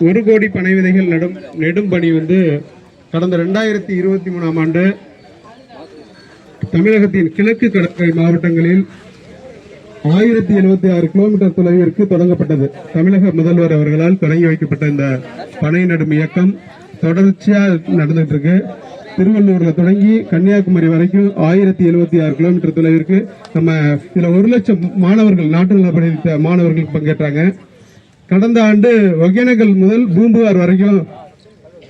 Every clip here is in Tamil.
1 கோடி பனை விதைகள் நெடும் பணி கடந்த 2023ஆம் ஆண்டு தமிழகத்தின் கிழக்கு கடற்கரை மாவட்டங்களில் 1076 கிலோமீட்டர் தொலைவிற்கு தொடங்கப்பட்டது. தமிழக முதல்வர் அவர்களால் தொடங்கி வைக்கப்பட்ட இந்த பனை நடும் இயக்கம் தொடர்ச்சியா நடந்துட்டு இருக்கு. திருவள்ளூர்ல தொடங்கி கன்னியாகுமரி வரைக்கும் 1076 கிலோமீட்டர் தொலைவிற்கு நம்ம இதுல 1 லட்சம் மாணவர்கள், நாட்டு நல படித்த மாணவர்கள் பங்கேற்றாங்க. கடந்த ஆண்டு ஒகேனக்கல் முதல் பூம்புகார் வரைக்கும்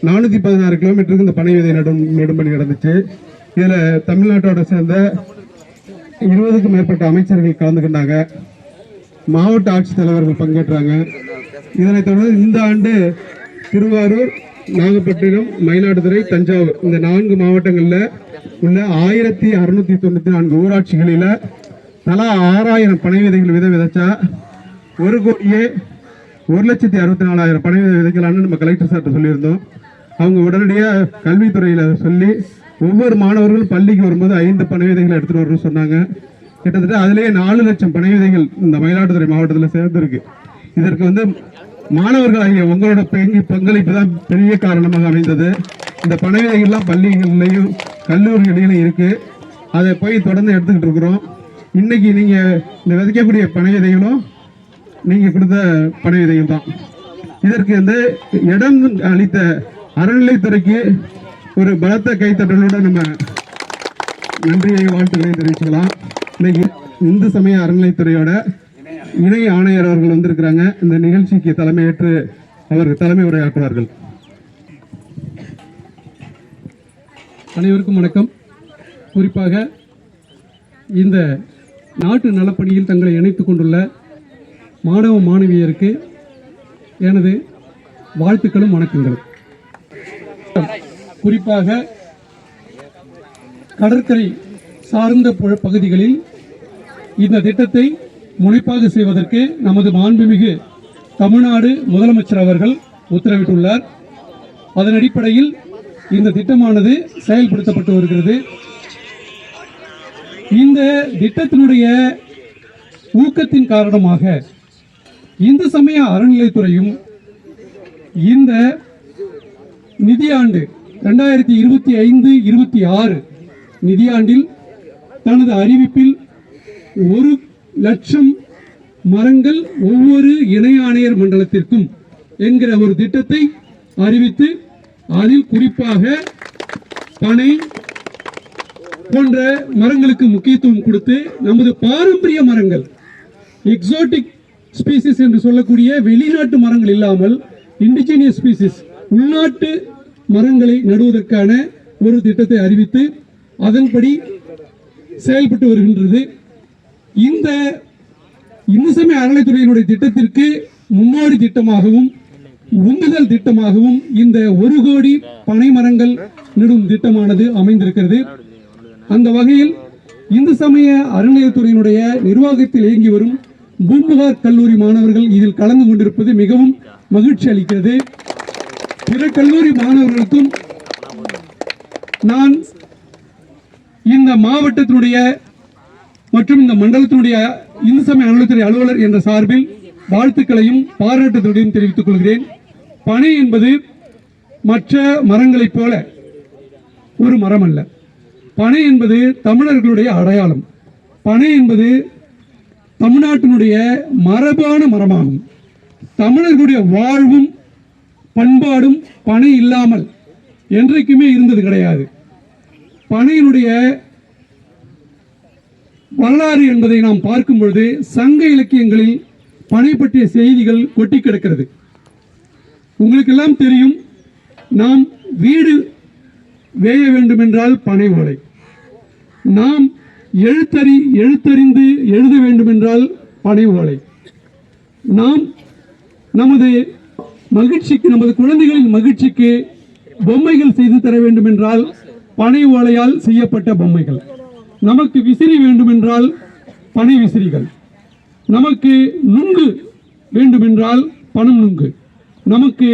416 கிலோமீட்டருக்கு இந்த பனை விதை நடும் பணி நடந்துச்சு. இதுல தமிழ்நாட்டோட சேர்ந்த 20க்கும் மேற்பட்ட அமைச்சர்கள் கலந்துகிட்டாங்க. மாவட்ட ஆட்சித்தலைவர்கள் பங்கேற்றாங்க. இதனைத் தொடர்ந்து இந்த ஆண்டு திருவாரூர், நாகப்பட்டினம், மயிலாடுதுறை, தஞ்சாவூர் இந்த 4 மாவட்டங்களில் உள்ள 1694 ஊராட்சிகளில் தலா 6000 பனை விதைகள் விதைச்சா 1,64,00,000 பனை விதை விதைக்கலான்னு நம்ம கலெக்டர் சார்ட்ட சொல்லியிருந்தோம். அவங்க உடனடியாக கல்வித்துறையில் சொல்லி ஒவ்வொரு மாணவர்களும் பள்ளிக்கு வரும்போது 5 பனை விதைகளை எடுத்துட்டு வரணும்னு சொன்னாங்க. கிட்டத்தட்ட அதிலேயே 4 லட்சம் பனை விதைகள் இந்த மயிலாடுதுறை மாவட்டத்தில் சேர்ந்திருக்கு. இதற்கு மாணவர்கள் உங்களோட பங்களிப்பு தான் பெரிய காரணமாக அமைந்தது. இந்த பனை விதைகள்லாம் பள்ளிகளிலையும் கல்லூரிகளிலும் இருக்கு. அதை போய் தொடர்ந்து எடுத்துக்கிட்டு இருக்கிறோம். இன்னைக்கு நீங்க இந்த விதைக்கக்கூடிய பனை விதைகளும் நீங்க கொடுத்த பனை விதைகள் தான். இதற்கு இடம் அளித்த அறநிலைத்துறைக்கு ஒரு பலத்த கைத்தட்டலோட நம்ம நன்றியை, வாழ்த்துக்களை தெரிவிச்சுக்கலாம். இன்னைக்கு இந்து சமய அறநிலைத்துறையோட இணை ஆணையர் அவர்கள் வந்திருக்கிறாங்க. இந்த நிகழ்ச்சிக்கு தலைமையேற்று அவர்கள் தலைமை உரையாற்றுவார்கள். அனைவருக்கும் வணக்கம். குறிப்பாக இந்த நாட்டு நலப்பணியில் தங்களை இணைத்துக் கொண்டுள்ள மாணவ மாணவியருக்கு எனது வாழ்த்துக்களும் வணக்கங்களும். குறிப்பாக கடற்கரை சார்ந்த பகுதிகளில் இந்த திட்டத்தை முனைப்பாக செய்வதற்கு நமது மாண்புமிகு தமிழ்நாடு முதலமைச்சர் அவர்கள் உத்தரவிட்டுள்ளார். அதன் அடிப்படையில் இந்த திட்டமானது செயல்படுத்தப்பட்டு வருகிறது. இந்த திட்டத்தினுடைய ஊக்கத்தின் காரணமாக இந்து சமய அறநிலைத்துறையும் இந்த நிதியாண்டு 2025-26 நிதியாண்டில் தனது அறிவிப்பில் 1,00,000 மரங்கள் ஒவ்வொரு இணை ஆணையர் மண்டலத்திற்கும் என்கிற ஒரு திட்டத்தை அறிவித்து அதில் குறிப்பாக பனை போன்ற மரங்களுக்கு முக்கியத்துவம் கொடுத்து நமது பாரம்பரிய மரங்கள், எக்ஸோட்டிக் ஸ்பீசிஸ் என்று சொல்லக்கூடிய வெளிநாட்டு மரங்கள் இல்லாமல் இண்டிஜினியஸ் ஸ்பீசிஸ், உள்நாட்டு மரங்களை நடுவதற்கான ஒரு திட்டத்தை அறிவித்து அதன்படி செயல்பட்டு வருகின்றது. இந்த இந்து சமய அறநிலைத்துறையினுடைய திட்டத்திற்கு முன்னோடி திட்டமாகவும் உந்துதல் திட்டமாகவும் இந்த 1 கோடி பனை மரங்கள் நடும் திட்டமானது அமைந்திருக்கிறது. அந்த வகையில் இந்து சமய அறநிலையத்துறையினுடைய நிர்வாகத்தில் இயங்கி வரும் பூம்புகார் கல்லூரி மாணவர்கள் இதில் கலந்து கொண்டிருப்பது மிகவும் மகிழ்ச்சி அளிக்கிறது. பிற கல்லூரி மாணவர்களுக்கும் நான் இந்த மாவட்டத்தினுடைய மற்றும் இந்த மண்டலத்தினுடைய இந்து சமய அறநிலையத்துறை அலுவலர் என்ற சார்பில் வாழ்த்துக்களையும் பாராட்டுதலையும் தெரிவித்துக் கொள்கிறேன். பனை என்பது மற்ற மரங்களைப் போல ஒரு மரம் அல்ல. பனை என்பது தமிழர்களுடைய அடையாளம். பனை என்பது தமிழ்நாட்டினுடைய மரபான மரமாகும். தமிழர்களுடைய வாழ்வும் பண்பாடும் பனை இல்லாமல் என்றைக்குமே இருந்தது கிடையாது. பனையினுடைய வரலாறு என்பதை நாம் பார்க்கும் பொழுது சங்க இலக்கியங்களில் பனை பற்றிய செய்திகள் கொட்டி கிடக்கிறது. உங்களுக்கு எல்லாம் தெரியும், நாம் வீடு வேய வேண்டும் என்றால் பனை ஓலை, நாம் எழுத்தறிந்து எழுத வேண்டும் என்றால் பனை ஓலை, நாம் நமது மகிழ்ச்சிக்கு, நமது குழந்தைகளின் மகிழ்ச்சிக்கு பொம்மைகள் செய்து தர வேண்டும் என்றால் பனை ஓலையால் செய்யப்பட்ட பொம்மைகள், நமக்கு விசிறி வேண்டும் என்றால் பனை விசிறிகள், நமக்கு நுங்கு வேண்டுமென்றால் பனம் நுங்கு, நமக்கு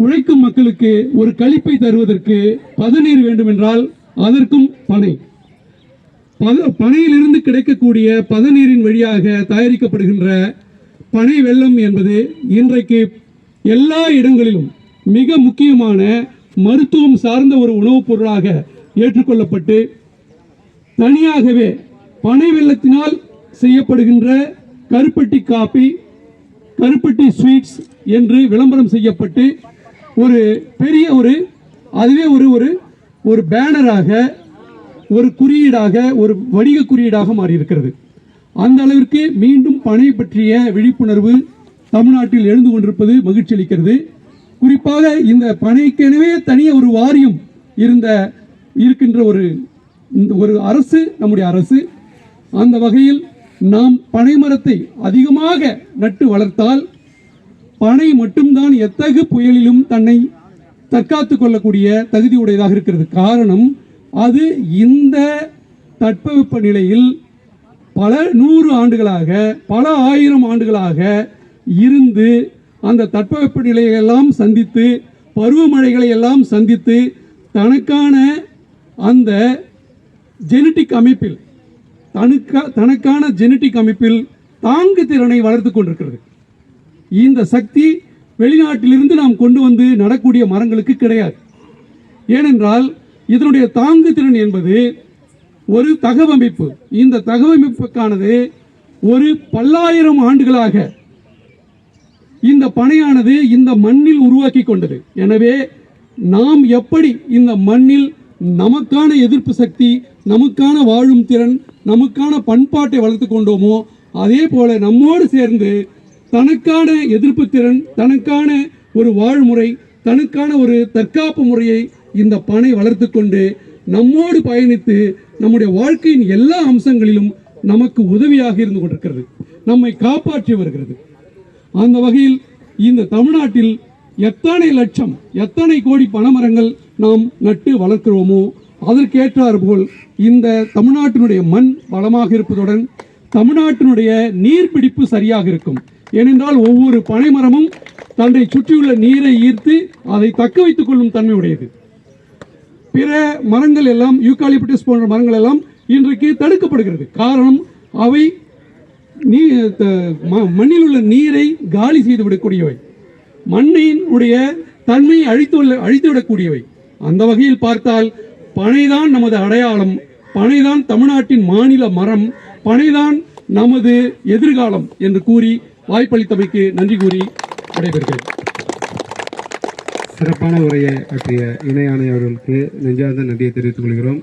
உழைக்கும் மக்களுக்கு ஒரு களிப்பை தருவதற்கு பதநீர் வேண்டும் என்றால் அதற்கும் பனை. பனையிலிருந்து கிடைக்கக்கூடிய பதநீரின் வழியாக தயாரிக்கப்படுகின்ற பனை வெல்லம் என்பது இன்றைக்கு எல்லா இடங்களிலும் மிக முக்கியமான மருத்துவம் சார்ந்த ஒரு உணவுப் பொருளாக ஏற்றுக்கொள்ளப்பட்டு தனியாகவே பனை வெல்லத்தினால் செய்யப்படுகின்ற கருப்பட்டி காபி, கருப்பட்டி ஸ்வீட்ஸ் என்று விளம்பரம் செய்யப்பட்டு ஒரு பெரிய அதுவே ஒரு பேனராக, ஒரு குறியீடாக, ஒரு வணிக குறியீடாக மாறியிருக்கிறது. அந்த அளவிற்கு மீண்டும் பனை பற்றிய விழிப்புணர்வு தமிழ்நாட்டில் எழுந்து கொண்டிருப்பது மகிழ்ச்சி அளிக்கிறது. குறிப்பாக இந்த பனைக்கெனவே தனிய ஒரு வாரியம் இருக்கின்ற ஒரு அரசு நம்முடைய அரசு. அந்த வகையில் நாம் பனை மரத்தை அதிகமாக நட்டு வளர்த்தால் பனை மட்டும்தான் எத்தகு புயலிலும் தன்னை தற்காத்துக் கொள்ளக்கூடிய தகுதி உடையதாக இருக்கிறது. காரணம், அது இந்த தட்பவெப்ப நிலையில் பல 100 ஆண்டுகளாக, பல 1000 ஆண்டுகளாக இருந்து அந்த தட்பவெப்ப நிலையெல்லாம் சந்தித்து, பருவமழைகளை எல்லாம் சந்தித்து, தனக்கான அந்த ஜெனட்டிக் அமைப்பில் தனக்கான ஜெனட்டிக் அமைப்பில் தாங்கு திறனை வளர்த்து கொண்டிருக்கிறது. இந்த சக்தி வெளிநாட்டிலிருந்து நாம் கொண்டு வந்து நடக்கூடிய மரங்களுக்கு கிடையாது. ஏனென்றால் இதனுடைய தாங்கு திறன் என்பது ஒரு தகவமைப்பு. இந்த தகவமைப்புக்கானது ஒரு பல்லாயிரம் ஆண்டுகளாக இந்த பனையானது இந்த மண்ணில் உருவாக்கி கொண்டது. எனவே நாம் எப்படி இந்த மண்ணில் நமக்கான எதிர்ப்பு சக்தி, நமக்கான வாழும் திறன், நமக்கான பண்பாட்டை வளர்த்து கொண்டோமோ, அதே போல நம்மோடு சேர்ந்து தனக்கான எதிர்ப்பு திறன், தனக்கான ஒரு வாழ்முறை, தனக்கான ஒரு தற்காப்பு முறையை இந்த பனை வளர்த்து கொண்டு நம்மோடு பயணித்து நம்முடைய வாழ்க்கையின் எல்லா அம்சங்களிலும் நமக்கு உதவியாக இருந்து கொண்டிருக்கிறது, நம்மை காப்பாற்றி வருகிறது. அந்த வகையில் இந்த தமிழ்நாட்டில் எத்தனை லட்சம், எத்தனை கோடி பனைமரங்கள் நாம் நட்டு வளர்க்கிறோமோ அதற்கேற்றார் போல் இந்த தமிழ்நாட்டினுடைய மண் வளமாக இருப்பதுடன் தமிழ்நாட்டினுடைய நீர்பிடிப்பு சரியாக இருக்கும். ஏனென்றால் ஒவ்வொரு பனைமரமும் தன்னை சுற்றியுள்ள நீரை ஈர்த்து அதை தக்க வைத்துக் கொள்ளும் தன்மை உடையது. பிற மரங்கள் எல்லாம், யூகாலிப்டஸ் போன்ற மரங்கள் எல்லாம் இன்றைக்கு தடுக்கப்படுகிறது. காரணம், அவை மண்ணில் உள்ள நீரை காலி செய்துவிடக்கூடியவை, மண்ணினுடைய தன்மையை அழித்துவிடக்கூடியவை. அந்த வகையில் பார்த்தால் பனைதான் நமது அடையாளம், பனைதான் தமிழ்நாட்டின் மாநில மரம், பனைதான் நமது எதிர்காலம் என்று கூறி வாய்ப்பளித்தமைக்கு நன்றி கூறி விடைபெறுகிறேன். சிறப்பான உரையை ஆற்றிய இணை ஆணையர்களுக்கு நெஞ்சார்ந்த நன்றியை தெரிவித்துக் கொள்கிறோம்.